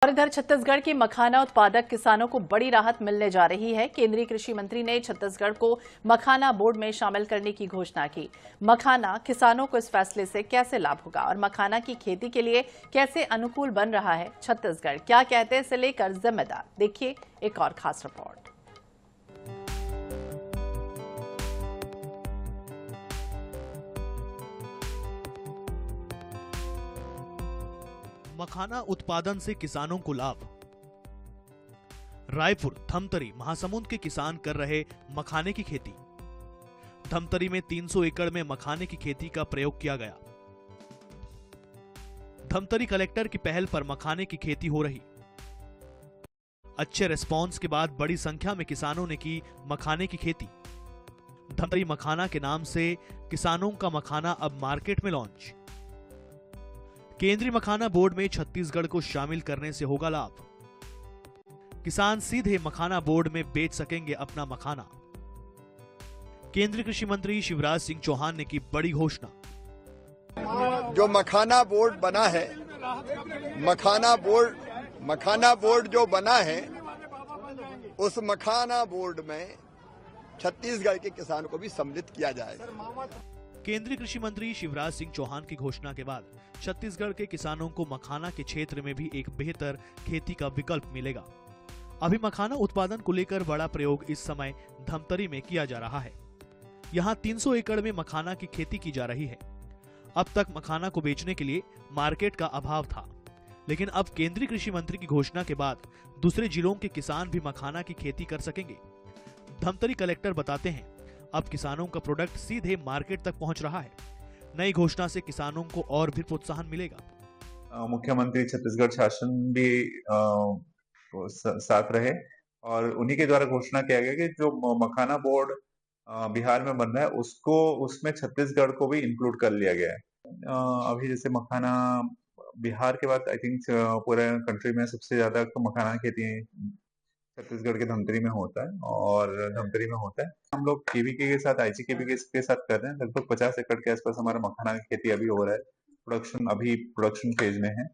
और इधर छत्तीसगढ़ के मखाना उत्पादक किसानों को बड़ी राहत मिलने जा रही है। केंद्रीय कृषि मंत्री ने छत्तीसगढ़ को मखाना बोर्ड में शामिल करने की घोषणा की। मखाना किसानों को इस फैसले से कैसे लाभ होगा और मखाना की खेती के लिए कैसे अनुकूल बन रहा है छत्तीसगढ़, क्या कहते हैं इसे लेकर जिम्मेदार, देखिए एक और खास रिपोर्ट। मखाना उत्पादन से किसानों को लाभ। रायपुर धमतरी महासमुंद के किसान कर रहे मखाने की खेती। धमतरी में 300 एकड़ में मखाने की खेती का प्रयोग किया गया। धमतरी कलेक्टर की पहल पर मखाने की खेती हो रही। अच्छे रिस्पांस के बाद बड़ी संख्या में किसानों ने की मखाने की खेती। धमतरी मखाना के नाम से किसानों का मखाना अब मार्केट में लॉन्च। केंद्रीय मखाना बोर्ड में छत्तीसगढ़ को शामिल करने से होगा लाभ। किसान सीधे मखाना बोर्ड में बेच सकेंगे अपना मखाना। केंद्रीय कृषि मंत्री शिवराज सिंह चौहान ने की बड़ी घोषणा। जो मखाना बोर्ड बना है, मखाना बोर्ड जो बना है, उस मखाना बोर्ड में छत्तीसगढ़ के किसान को भी सम्मिलित किया जाएगा। केंद्रीय कृषि मंत्री शिवराज सिंह चौहान की घोषणा के बाद छत्तीसगढ़ के किसानों को मखाना के क्षेत्र में भी एक बेहतर खेती का विकल्प मिलेगा। अभी मखाना उत्पादन को लेकर बड़ा प्रयोग इस समय धमतरी में किया जा रहा है। यहाँ 300 एकड़ में मखाना की खेती की जा रही है। अब तक मखाना को बेचने के लिए मार्केट का अभाव था, लेकिन अब केंद्रीय कृषि मंत्री की घोषणा के बाद दूसरे जिलों के किसान भी मखाना की खेती कर सकेंगे। धमतरी कलेक्टर बताते हैं, अब किसानों का प्रोडक्ट सीधे मार्केट तक पहुंच रहा है। नई घोषणा से किसानों को और भी प्रोत्साहन मिलेगा। मुख्यमंत्री छत्तीसगढ़ शासन भी साथ रहे और उन्हीं के द्वारा घोषणा किया गया कि जो मखाना बोर्ड बिहार में बन रहा है उसमें छत्तीसगढ़ को भी इंक्लूड कर लिया गया है। अभी जैसे मखाना बिहार के बाद आई थिंक पूरे कंट्री में सबसे ज्यादा मखाना खेती छत्तीसगढ़ के धमतरी में होता है और धमतरी में होता है। हम लोग केवीके के साथ IGKBK के साथ कर रहे हैं। लगभग 50 एकड़ के आसपास हमारा मखाना की खेती अभी हो रहा है। प्रोडक्शन फेज में है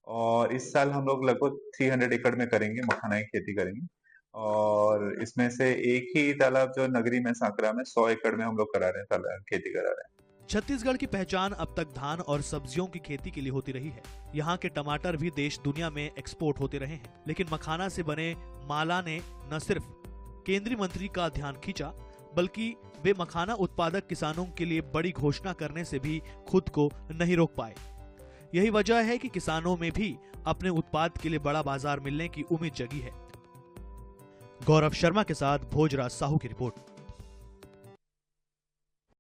और इस साल हम लोग लगभग 300 एकड़ में करेंगे, मखाना की खेती करेंगे। और इसमें से एक ही तालाब जो नगरी में सांकरा में 100 एकड़ में हम लोग करा रहे हैं, खेती करा रहे हैं। छत्तीसगढ़ की पहचान अब तक धान और सब्जियों की खेती के लिए होती रही है। यहाँ के टमाटर भी देश दुनिया में एक्सपोर्ट होते रहे हैं, लेकिन मखाना से बने माला ने न सिर्फ केंद्रीय मंत्री का ध्यान खींचा, बल्कि वे मखाना उत्पादक किसानों के लिए बड़ी घोषणा करने से भी खुद को नहीं रोक पाए। यही वजह है कि किसानों में भी अपने उत्पाद के लिए बड़ा बाजार मिलने की उम्मीद जगी है। गौरव शर्मा के साथ भोजराज साहू की रिपोर्ट।